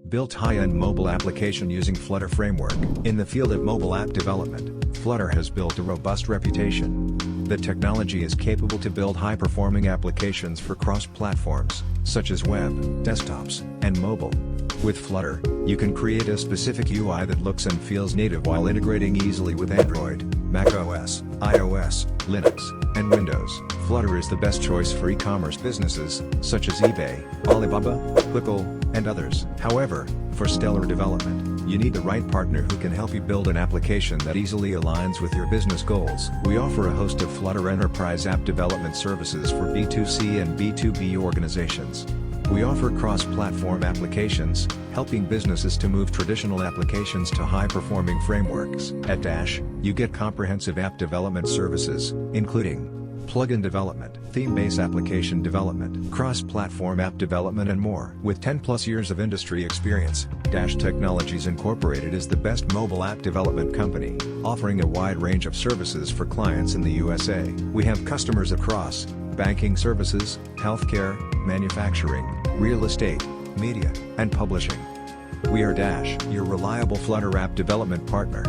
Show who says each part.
Speaker 1: built high-end mobile application using Flutter framework. In the field of mobile app development, Flutter has built a robust reputation. The technology is capable to build high-performing applications for cross-platforms, such as web, desktops, and mobile. With Flutter, you can create a specific UI that looks and feels native while integrating easily with Android, macOS, iOS, Linux, and Windows. Flutter is the best choice for e-commerce businesses, such as eBay, Alibaba, Clickle, and others. However, for stellar development, you need the right partner who can help you build an application that easily aligns with your business goals. We offer a host of Flutter Enterprise App Development Services for B2C and B2B organizations. We offer cross-platform applications, helping businesses to move traditional applications to high-performing frameworks. At Dash, you get comprehensive app development services, including plugin development, theme-based application development, cross-platform app development and more. With 10+ years of industry experience, Dash Technologies Incorporated is the best mobile app development company, offering a wide range of services for clients in the USA. We have customers across banking services, healthcare, manufacturing, real estate, media, and publishing. We are Dash, your reliable Flutter app development partner.